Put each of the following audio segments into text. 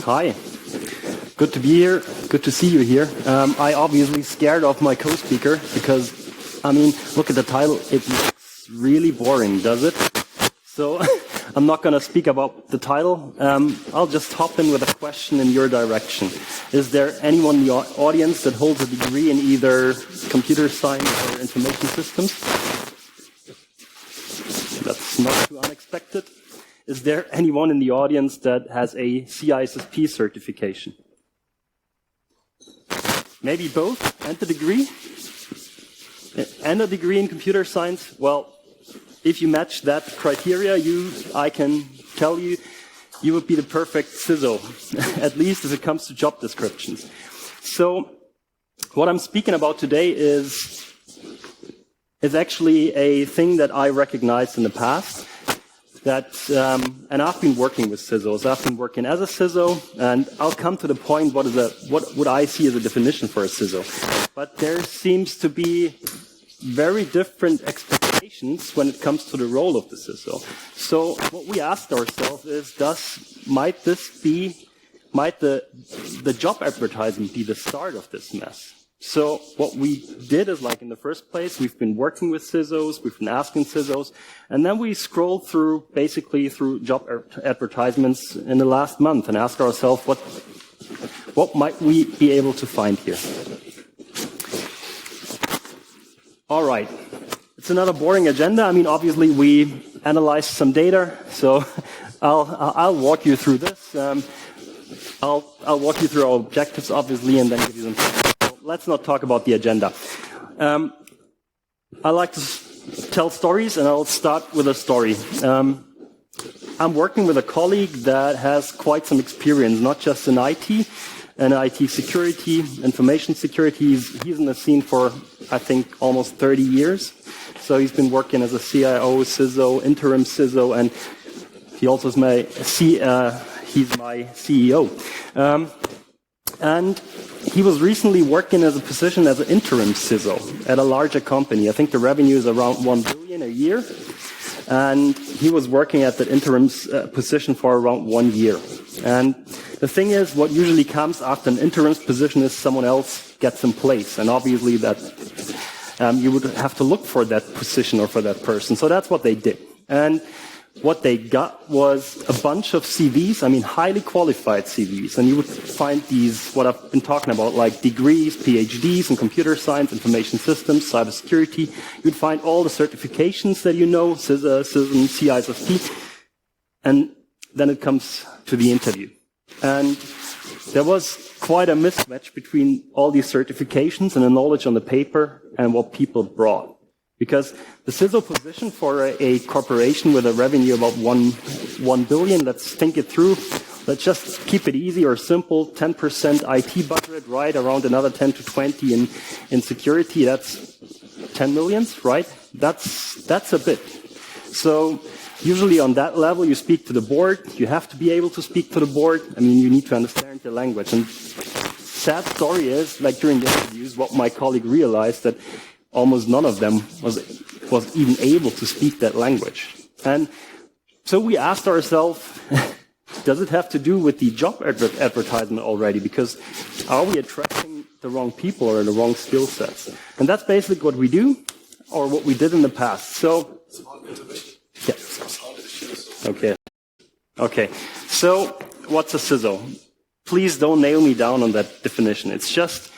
Hi. Good to be here. Good to see you here. I obviously scared off my co-speaker because, I mean, look at the title. It looks really boring, does it? So I'm not going to speak about the title. I'll just hop in with a question in your direction. Is there anyone in the audience that holds a degree in either computer science or information systems? That's not too unexpected. Is there anyone in the audience that has a CISP certification? Maybe both, and the degree? And a degree in computer science? Well, if you match that criteria, I can tell you, you would be the perfect CISO, at least as it comes to job descriptions. So, what I'm speaking about today is actually a thing that I recognized in the past. And I've been working with CISOs. I've been working as a CISO, and I'll come to the point. What would I see as a definition for a CISO? But there seems to be very different expectations when it comes to the role of the CISO. So what we asked ourselves is, might the job advertisement be the start of this mess? So what we did is, like, in the first place, we've been working with CISOs, we've been asking CISOs, and then we scrolled through job advertisements in the last month and asked ourselves, what might we be able to find here? All right. It's another boring agenda. I mean, obviously, we analyzed some data, so I'll walk you through this. I'll walk you through our objectives, obviously, and then give you some. Let's not talk about the agenda. I like to tell stories, and I'll start with a story. I'm working with a colleague that has quite some experience, not just in IT and IT security, information security. He's in the scene for, I think, almost 30 years. So he's been working as a CIO, CISO, interim CISO, and he also is he's my CEO. And he was recently working as a position as an interim CISO at a larger company. I think the revenue is around 1 billion a year. And he was working at the interim position for around 1 year. And the thing is, what usually comes after an interim position is someone else gets in place. And obviously that you would have to look for that position or for that person. So that's what they did. And what they got was a bunch of CVs, I mean, highly qualified CVs. And you would find these, what I've been talking about, like degrees, PhDs in computer science, information systems, cybersecurity. You'd find all the certifications that you know, CISA, CISM, CISSP. And then it comes to the interview. And there was quite a mismatch between all these certifications and the knowledge on the paper and what people brought. Because the CISO position for a corporation with a revenue about 1 billion, let's think it through. Let's just keep it easy or simple. 10% IT budget, right? Around another 10 to 20 in security. That's 10 millions, right? That's a bit. So usually on that level, you speak to the board. You have to be able to speak to the board. I mean, you need to understand the language. And sad story is, like during the interviews, what my colleague realized that almost none of them was even able to speak that language. And so we asked ourselves, does it have to do with the job advertisement already? Because are we attracting the wrong people or the wrong skill sets? And that's basically what we do, or what we did in the past. So, yeah. Okay. So, what's a CISO? Please don't nail me down on that definition. It's just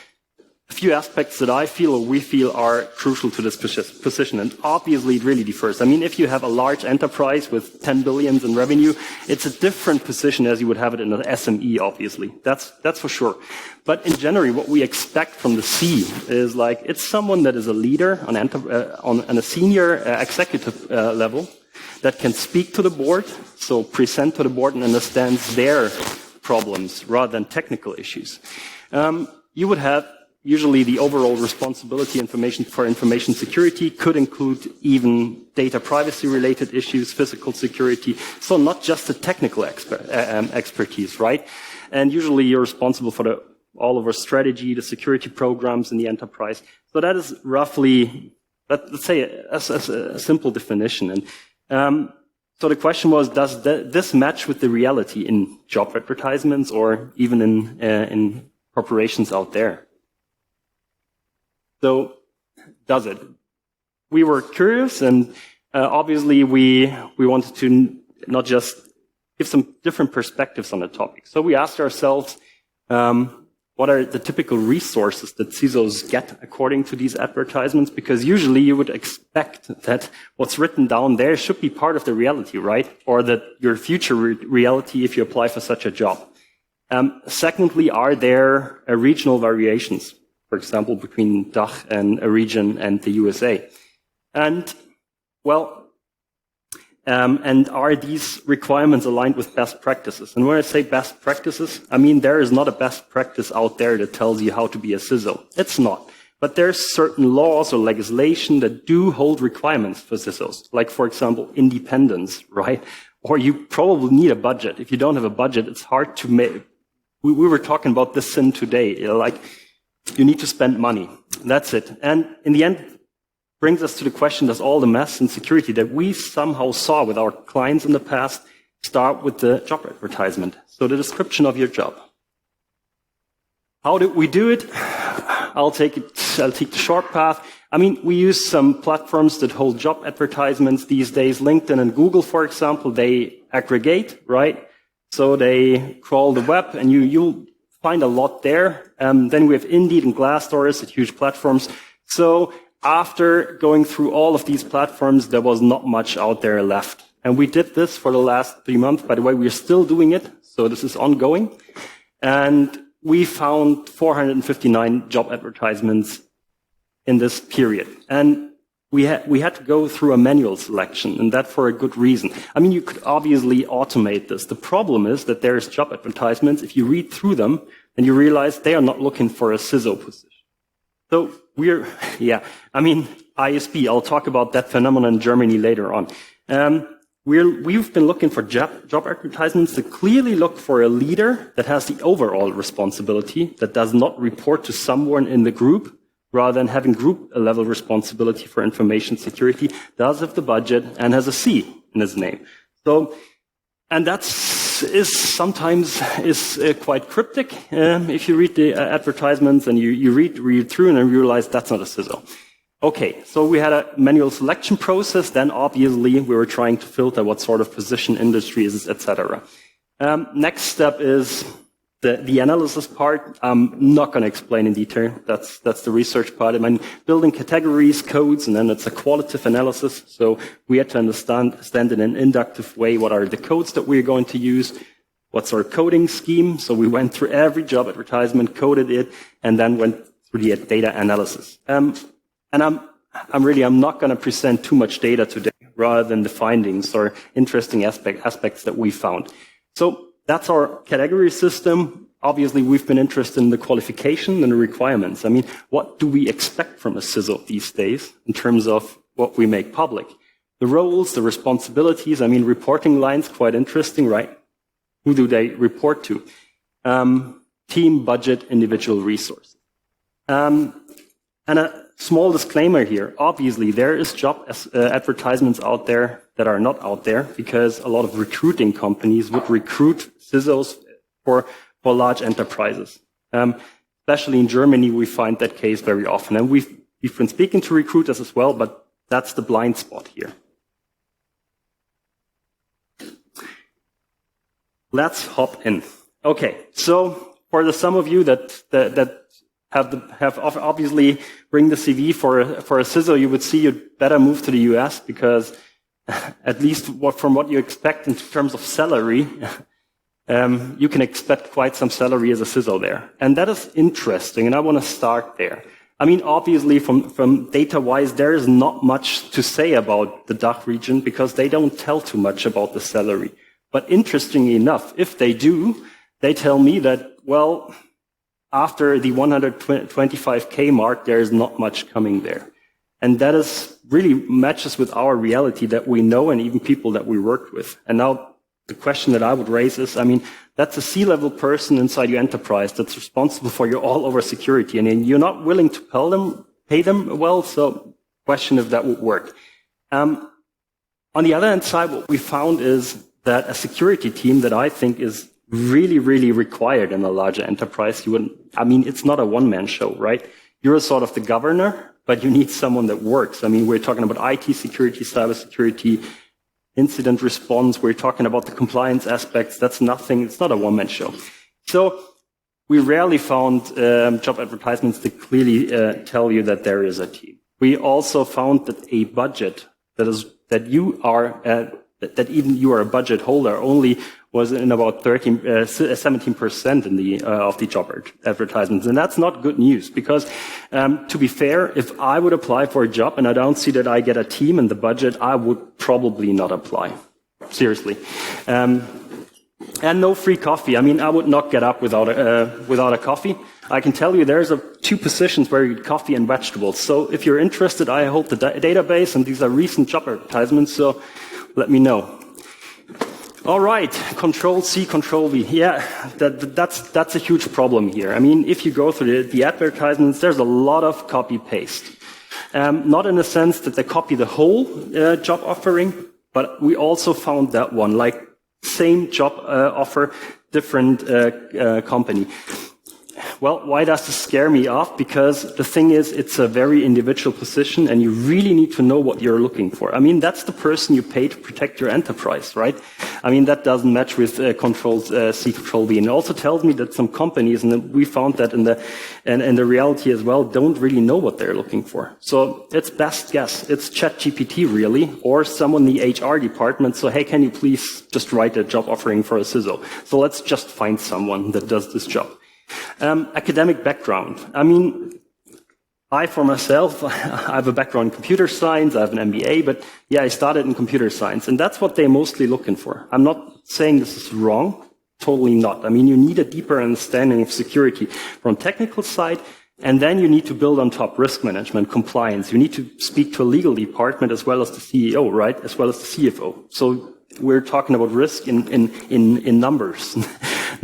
a few aspects that I feel or we feel are crucial to this position, and obviously it really differs. I mean, if you have a large enterprise with 10 billions in revenue, it's a different position as you would have it in an SME, obviously. That's for sure. But in general, what we expect from the C is like, it's someone that is a leader on a senior executive level that can speak to the board, so present to the board and understands their problems rather than technical issues. You would have usually the overall responsibility for information security could include even data privacy related issues, physical security. So not just the technical expertise, right? And usually you're responsible for all of our strategy, the security programs in the enterprise. So that is roughly, let's say, a simple definition. And So the question was, does this match with the reality in job advertisements or even in corporations out there? So, does it? We were curious, and obviously we wanted to not just give some different perspectives on the topic. So we asked ourselves, what are the typical resources that CISOs get according to these advertisements? Because usually you would expect that what's written down there should be part of the reality, right? Or that your future reality if you apply for such a job. Secondly, are there regional variations, for example, between DACH and a region and the USA? And, well, and are these requirements aligned with best practices? And when I say best practices, I mean there is not a best practice out there that tells you how to be a CISO. It's not. But there's certain laws or legislation that do hold requirements for CISOs. Like, for example, independence, right? Or you probably need a budget. If you don't have a budget, it's hard to make. We were talking about this sin today. Like, you need to spend money. That's it. And in the end, brings us to the question, does all the mess and security that we somehow saw with our clients in the past start with the job advertisement? So the description of your job. How did we do it? I'll take the short path. I mean, we use some platforms that hold job advertisements these days. LinkedIn and Google, for example, they aggregate, right? So they crawl the web and you'll find a lot there. Then we have Indeed and Glassdoor, huge platforms. So after going through all of these platforms, there was not much out there left. And we did this for the last 3 months. By the way, we're still doing it. So this is ongoing. And we found 459 job advertisements in this period. And we had to go through a manual selection, and that for a good reason. I mean, you could obviously automate this. The problem is that there's job advertisements. If you read through them, then you realize they are not looking for a CISO position. So I mean, ISB, I'll talk about that phenomenon in Germany later on. We've been looking for job advertisements that clearly look for a leader that has the overall responsibility, that does not report to someone in the group, rather than having group-level responsibility for information security, does have the budget, and has a C in his name. So, and sometimes quite cryptic. If you read the advertisements and you read through and you realize that's not a CISO. Okay, so we had a manual selection process. Then obviously we were trying to filter what sort of position, industry is, etc. Next step is the analysis part. I'm not going to explain in detail. That's the research part. I mean, building categories, codes, and then it's a qualitative analysis. So we had to understand in an inductive way what are the codes that we're going to use, what's our coding scheme. So we went through every job advertisement, coded it, and then went through the data analysis. And I'm not going to present too much data today, rather than the findings or interesting aspects that we found. So that's our category system. Obviously, we've been interested in the qualification and the requirements. I mean, what do we expect from a CISO these days in terms of what we make public? The roles, the responsibilities, I mean, reporting lines, quite interesting, right? Who do they report to? Team, budget, individual resource. And a small disclaimer here. Obviously, there is job advertisements out there that are not out there, because a lot of recruiting companies would recruit CISOs for large enterprises. Especially in Germany, we find that case very often. And we've been speaking to recruiters as well, but that's the blind spot here. Let's hop in. Okay, so for some of you that have obviously bring the CV for a CISO, you would see you'd better move to the US, because at least from what you expect in terms of salary, you can expect quite some salary as a CISO there. And that is interesting, and I want to start there. I mean, obviously, from data-wise, there is not much to say about the DACH region, because they don't tell too much about the salary. But interestingly enough, if they do, they tell me that, well, after the 125K mark, there is not much coming there. And that is really matches with our reality that we know, and even people that we worked with. And now the question that I would raise is, I mean, that's a C-level person inside your enterprise that's responsible for your all-over security, and you're not willing to pay them well, so question if that would work. On the other hand side, what we found is that a security team that I think is really, really required in a larger enterprise, it's not a one-man show, right? You're sort of the governor, but you need someone that works. I mean, we're talking about IT security, cybersecurity, incident response. We're talking about the compliance aspects. It's not a one-man show. So we rarely found job advertisements that clearly tell you that there is a team. We also found that a budget that even you are a budget holder only was in about 17% of the job advertisements. And that's not good news because, to be fair, if I would apply for a job and I don't see that I get a team and the budget, I would probably not apply. Seriously. And no free coffee. I mean, I would not get up without a coffee. I can tell you there's two positions where you get coffee and vegetables. So if you're interested, I hold the database and these are recent job advertisements. So let me know. All right, Control-C, Control-V. Yeah, that's a huge problem here. I mean, if you go through the advertisements, there's a lot of copy-paste. Not in the sense that they copy the whole job offering, but we also found that one, like same job offer, different company. Well, why does this scare me off? Because the thing is, it's a very individual position and you really need to know what you're looking for. I mean, that's the person you pay to protect your enterprise, right? I mean, that doesn't match with Control-C, Control-V. And it also tells me that some companies, and we found that in the reality as well, don't really know what they're looking for. So it's best guess. It's ChatGPT really, or someone in the HR department. So, hey, can you please just write a job offering for a CISO? So let's just find someone that does this job. Academic background. I mean, for myself, I have a background in computer science, I have an MBA, but yeah, I started in computer science, and that's what they're mostly looking for. I'm not saying this is wrong, totally not. I mean, you need a deeper understanding of security from technical side, and then you need to build on top risk management, compliance. You need to speak to a legal department as well as the CEO, right? As well as the CFO. So we're talking about risk in numbers.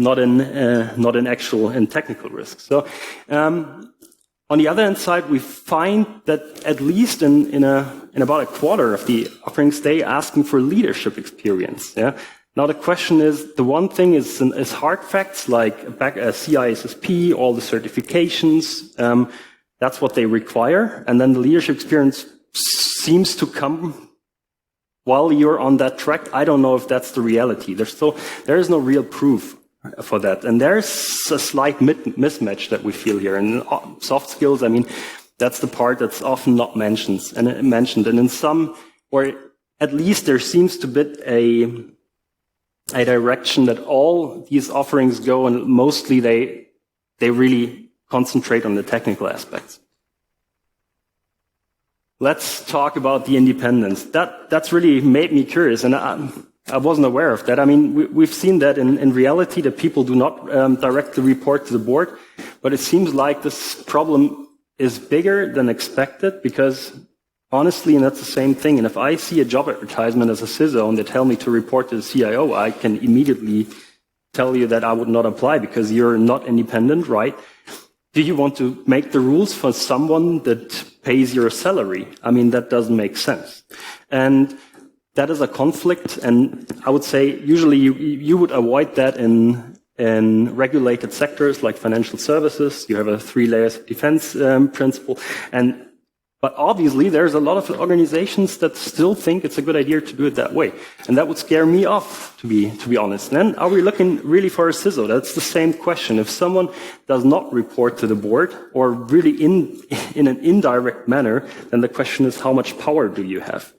Not in actual and technical risk. So, on the other hand side, we find that at least in about a quarter of the offerings, they asking for leadership experience. Yeah. Now the question is, the one thing is hard facts like CISSP, all the certifications. That's what they require, and then the leadership experience seems to come while you're on that track. I don't know if that's the reality. There is no real proof for that. And there's a slight mismatch that we feel here. And soft skills, I mean, that's the part that's often not mentioned. And in some, or at least there seems to be a direction that all these offerings go, and mostly they really concentrate on the technical aspects. Let's talk about the independence. That's really made me curious, and I wasn't aware of that. I mean, we've seen that in reality that people do not directly report to the board, but it seems like this problem is bigger than expected because honestly, and that's the same thing, and if I see a job advertisement as a CISO and they tell me to report to the CIO, I can immediately tell you that I would not apply because you're not independent, right? Do you want to make the rules for someone that pays your salary? I mean, that doesn't make sense. And that is a conflict, and I would say usually you would avoid that in regulated sectors like financial services. You have a 3 layers of defense principle, but obviously there's a lot of organizations that still think it's a good idea to do it that way, and that would scare me off, to be honest. And then are we looking really for a CISO? That's the same question. If someone does not report to the board, or really in an indirect manner, then the question is how much power do you have?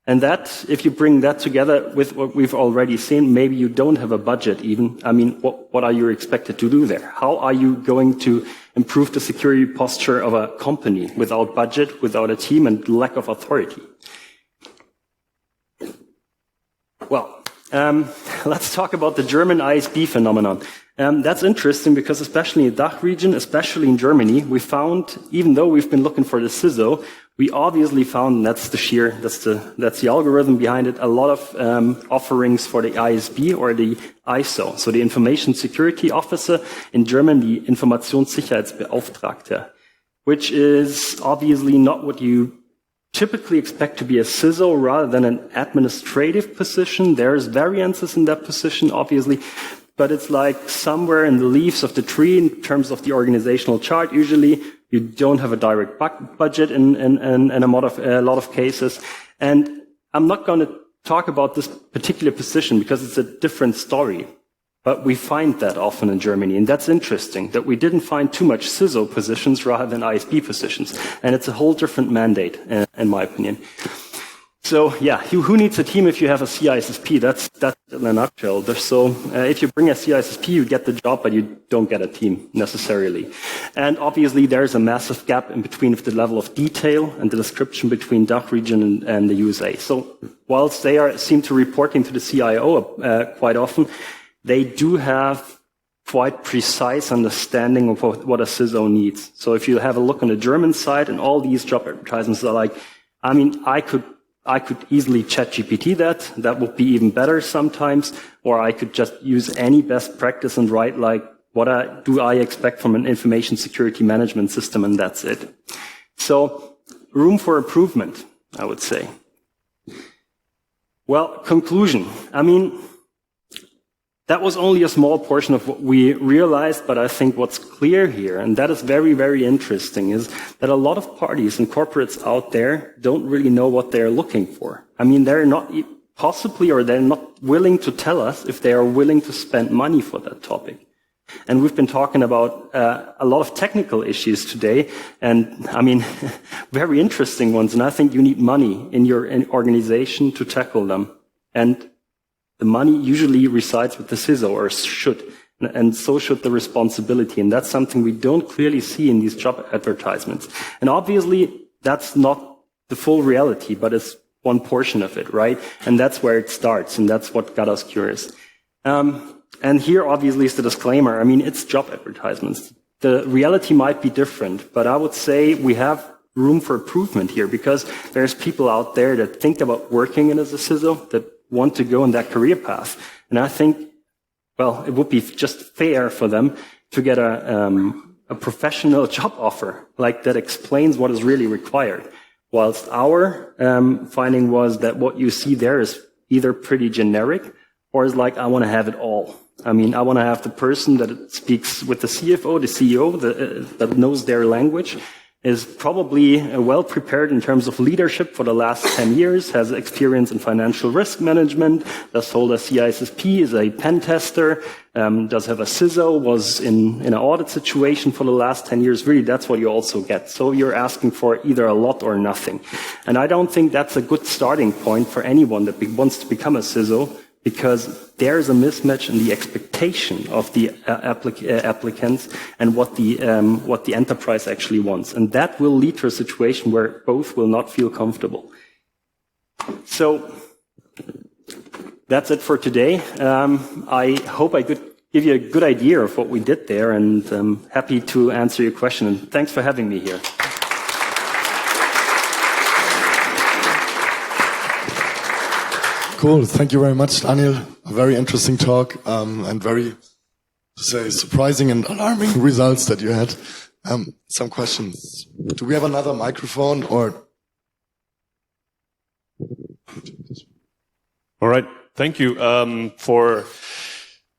And that, if you bring that together with what we've already seen, maybe you don't have a budget even. I mean, what are you expected to do there? How are you going to improve the security posture of a company without budget, without a team, and lack of authority? Well, let's talk about the German ISB phenomenon. That's interesting because especially in the DACH region, especially in Germany, we found, even though we've been looking for the CISO, we obviously found, and that's the algorithm behind it, a lot of offerings for the ISB or the ISO, so the Information Security Officer, in German, the Informationssicherheitsbeauftragter, which is obviously not what you typically expect to be a CISO rather than an administrative position. There's variances in that position, obviously, but it's like somewhere in the leaves of the tree in terms of the organizational chart. Usually, you don't have a direct budget in a lot of cases. And I'm not going to talk about this particular position because it's a different story. But we find that often in Germany, and that's interesting, that we didn't find too much CISO positions rather than ISP positions. And it's a whole different mandate, in my opinion. So, yeah, who needs a team if you have a CISSP? That's in a nutshell. So, if you bring a CISSP, you get the job, but you don't get a team necessarily. And obviously, there's a massive gap in between the level of detail and the description between DACH region and the USA. So, whilst they seem to reporting to the CIO quite often, they do have quite precise understanding of what a CISO needs. So if you have a look on the German side, and all these job advertisements are like, I mean, I could easily ChatGPT that. That would be even better sometimes. Or I could just use any best practice and write like, what do I expect from an information security management system, and that's it. So room for improvement, I would say. Well, conclusion. I mean, that was only a small portion of what we realized, but I think what's clear here, and that is very, very interesting, is that a lot of parties and corporates out there don't really know what they're looking for. I mean, they're not possibly, or they're not willing to tell us if they are willing to spend money for that topic. And we've been talking about a lot of technical issues today, and I mean, very interesting ones, and I think you need money in your organization to tackle them. And the money usually resides with the CISO, or should, and so should the responsibility. And that's something we don't clearly see in these job advertisements. And obviously, that's not the full reality, but it's one portion of it, right? And that's where it starts, and that's what got us curious. And here, obviously, is the disclaimer. I mean, it's job advertisements. The reality might be different, but I would say we have room for improvement here, because there's people out there that think about working in as a CISO, that want to go on that career path. And I think, well, it would be just fair for them to get a professional job offer, like that explains what is really required. Whilst our finding was that what you see there is either pretty generic, or is like, I want to have it all. I mean, I want to have the person that speaks with the CFO, the CEO, that knows their language, is probably well prepared in terms of leadership for the last 10 years, has experience in financial risk management, does hold a CISSP, is a pen tester, does have a CISO, was in an audit situation for the last 10 years. Really, that's what you also get. So you're asking for either a lot or nothing. And I don't think that's a good starting point for anyone that wants to become a CISO, because there's a mismatch in the expectation of the applicants and what the enterprise actually wants. And that will lead to a situation where both will not feel comfortable. So that's it for today. I hope I could give you a good idea of what we did there, and I'm happy to answer your question. And thanks for having me here. Cool. Thank you very much, Daniel. A very interesting talk, and very, to say, surprising and alarming results that you had. Some questions. Do we have another microphone, or? All right. Thank you for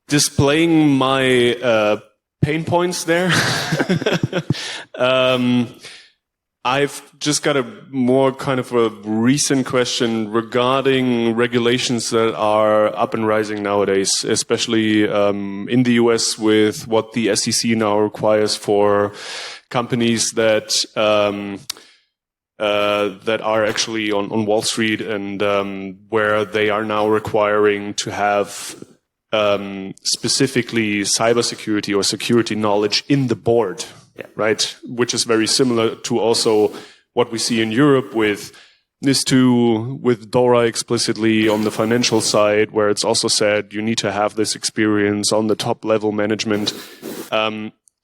displaying my pain points there. I've just got a more kind of a recent question regarding regulations that are up and rising nowadays, especially in the US, with what the SEC now requires for companies that that are actually on Wall Street, and where they are now requiring to have specifically cybersecurity or security knowledge in the board. Yeah. Right, which is very similar to also what we see in Europe with NIS2, with DORA explicitly on the financial side, where it's also said you need to have this experience on the top level management.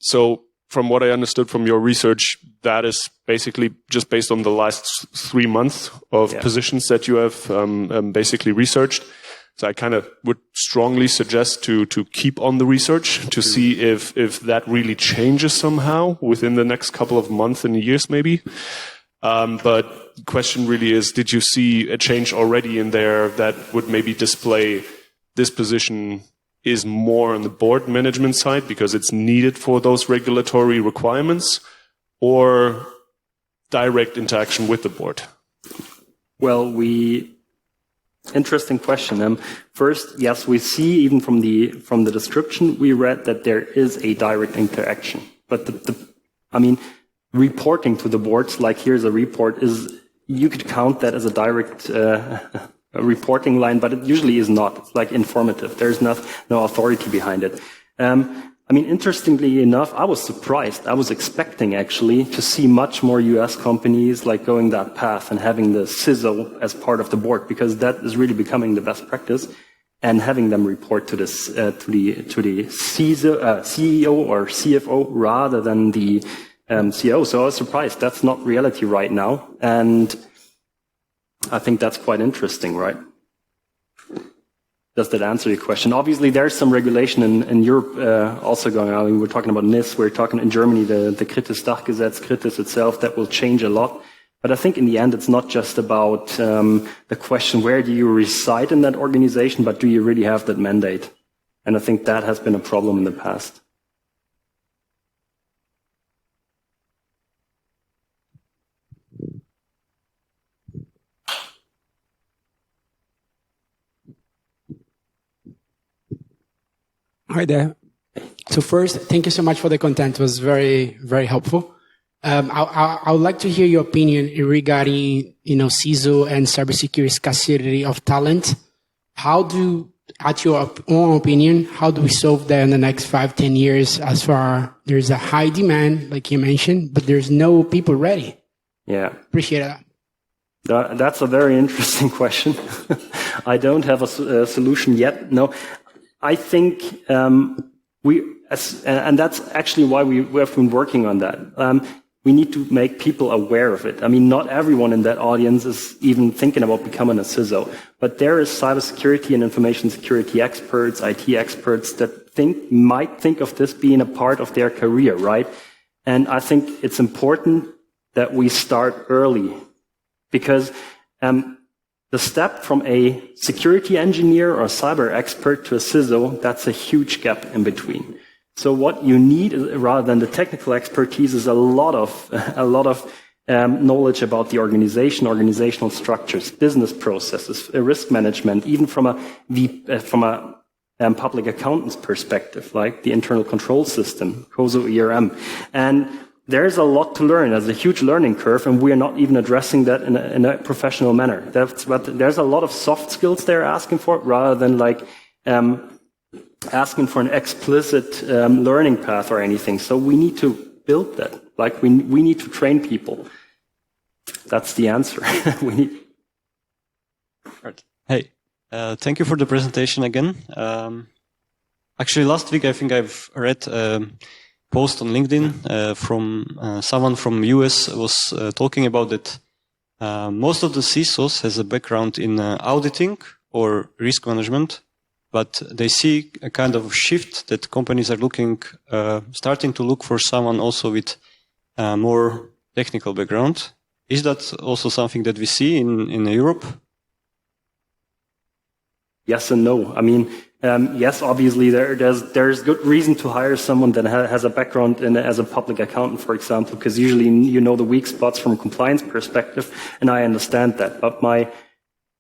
So from what I understood from your research, that is basically just based on the last 3 months of positions that you have basically researched. So I kind of would strongly suggest to keep on the research to see if that really changes somehow within the next couple of months and years, maybe. But the question really is, did you see a change already in there that would maybe display this position is more on the board management side because it's needed for those regulatory requirements, or direct interaction with the board? Well, interesting question. First, yes, we see even from the description we read that there is a direct interaction. But reporting to the boards, like here's a report, you could count that as a direct a reporting line, but it usually is not. It's like informative. There's no authority behind it. Interestingly enough, I was surprised. I was expecting actually to see much more US companies like going that path and having the CISO as part of the board, because that is really becoming the best practice, and having them report to this to the CISO, CEO or CFO rather than the CEO. So I was surprised. That's not reality right now, and I think that's quite interesting, right? Does that answer your question? Obviously, there's some regulation in Europe also going on. We're talking about NIS. We're talking in Germany, the Kritis-Dachgesetz, Kritis itself, that will change a lot. But I think in the end, it's not just about the question, where do you reside in that organization, but do you really have that mandate? And I think that has been a problem in the past. Hi there. So first, thank you so much for the content. It was very, very helpful. I would like to hear your opinion regarding, CISO and cybersecurity scarcity of talent. At your own opinion, how do we solve that in the next 5-10 years? As far there's a high demand, like you mentioned, but there's no people ready. Yeah, appreciate that. That's a very interesting question. I don't have a solution yet. No. I think and that's actually why we have been working on that. We need to make people aware of it. Not everyone in that audience is even thinking about becoming a CISO, but there is cybersecurity and information security experts, IT experts that might think of this being a part of their career, right? And I think it's important that we start early, because the step from a security engineer or cyber expert to a CISO, that's a huge gap in between. So what you need, rather than the technical expertise, is a lot of knowledge about the organization, organizational structures, business processes, risk management, even from a public accountant's perspective, like the internal control system, COSO ERM. And there's a lot to learn. There's a huge learning curve, and we are not even addressing that in a professional manner. But there's a lot of soft skills they're asking for, rather than asking for an explicit learning path or anything. So we need to build that. We need to train people. That's the answer. Right. Hey, thank you for the presentation again. Actually, last week I think I've read post on LinkedIn from someone from US was talking about that most of the CISOs has a background in auditing or risk management, but they see a kind of shift that companies are starting to look for someone also with more technical background. Is that also something that we see in Europe? Yes and no. Yes, obviously there's good reason to hire someone that has a background as a public accountant, for example, because usually you know the weak spots from a compliance perspective, and I understand that. But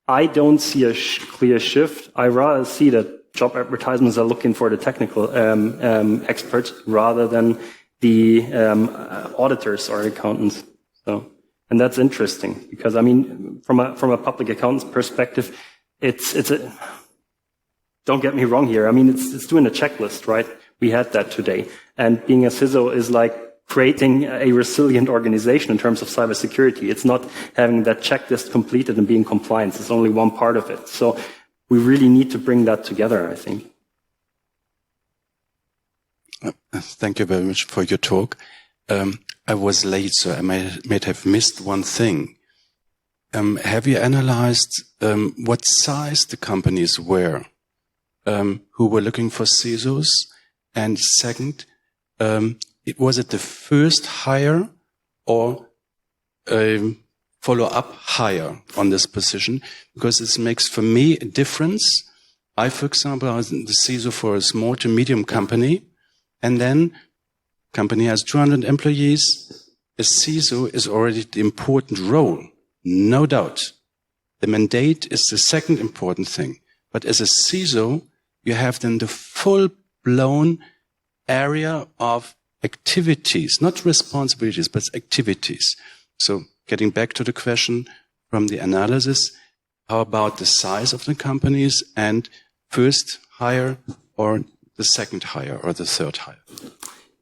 I don't see a clear shift. I rather see that job advertisements are looking for the technical experts rather than the auditors or accountants. So, and that's interesting because from a public accountant's perspective, don't get me wrong here. It's doing a checklist, right? We had that today. And being a CISO is like creating a resilient organization in terms of cybersecurity. It's not having that checklist completed and being compliant. It's only one part of it. So we really need to bring that together, I think. Thank you very much for your talk. I was late, so I might have missed one thing. Have you analyzed what size the companies were who were looking for CISOs? And second, was it the first hire, or follow up higher on this position, because it makes for me a difference. I, for example, was the CISO for a small to medium company, and then company has 200 employees. A CISO is already the important role, no doubt. The mandate is the second important thing. But as a CISO, you have then the full-blown area of activities, not responsibilities, but activities. So getting back to the question from the analysis, how about the size of the companies and first hire or the second hire or the third hire?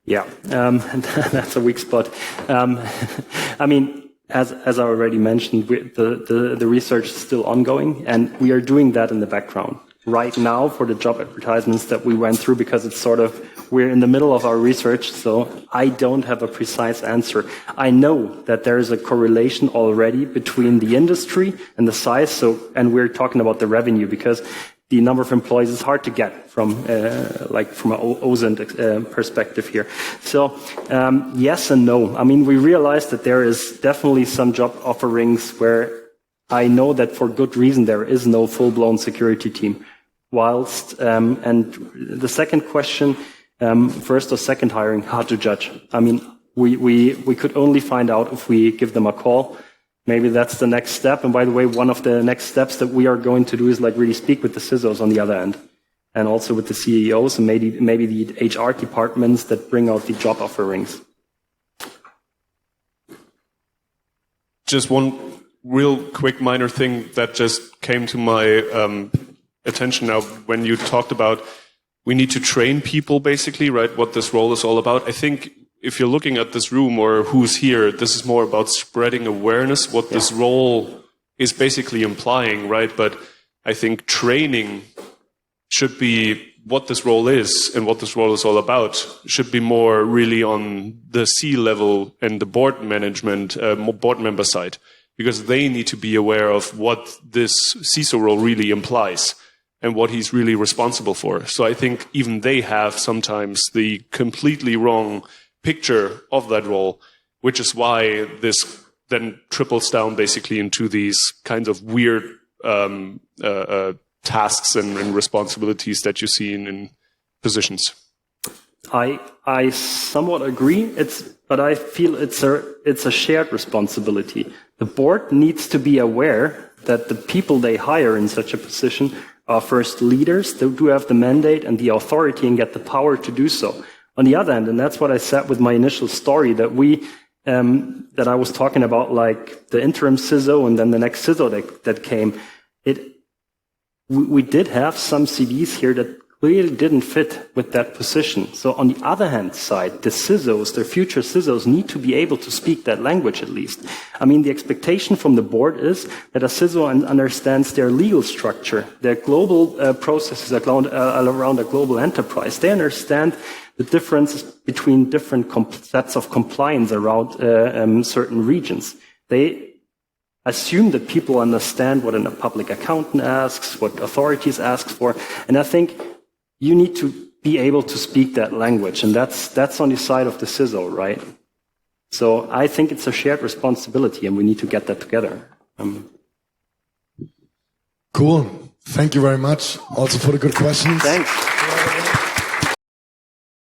Yeah, that's a weak spot. I mean, as I already mentioned, the research is still ongoing, and we are doing that in the background right now for the job advertisements that we went through, because it's sort of, we're in the middle of our research, so I don't have a precise answer. I know that there is a correlation already between the industry and the size, and we're talking about the revenue, because the number of employees is hard to get from an OSINT perspective here. So yes and no. I mean, we realize that there is definitely some job offerings where I know that for good reason there is no full-blown security team. Whilst and the second question, first or second hiring, hard to judge. I mean, we could only find out if we give them a call. Maybe that's the next step. And by the way, one of the next steps that we are going to do is like really speak with the CISOs on the other end, and also with the CEOs and maybe the HR departments that bring out the job offerings. Just one real quick minor thing that just came to my attention now when you talked about we need to train people, basically, right, what this role is all about. I think if you're looking at this room or who's here, this is more about spreading awareness, what this role is basically implying, right? But I think training should be what this role is and what this role is all about, should be more really on the C-level and the board management, board member side, because they need to be aware of what this CISO role really implies and what he's really responsible for. So I think even they have sometimes the completely wrong picture of that role, which is why this then triples down basically into these kinds of weird tasks and responsibilities that you see in positions. I somewhat agree. But I feel it's a shared responsibility. The board needs to be aware that the people they hire in such a position are first leaders. They do have the mandate and the authority and get the power to do so. On the other hand, and that's what I said with my initial story, that that I was talking about, like the interim CISO and then the next CISO that came. We did have some CVs here that clearly didn't fit with that position. So on the other hand side, the CISOs, their future CISOs, need to be able to speak that language at least. I mean, the expectation from the board is that a CISO understands their legal structure, their global processes around a global enterprise. They understand the differences between different sets of compliance around certain regions. They assume that people understand what a public accountant asks, what authorities ask for, and I think you need to be able to speak that language, and that's on the side of the CISO, right? So I think it's a shared responsibility, and we need to get that together. Cool. Thank you very much, also for the good questions. Thanks.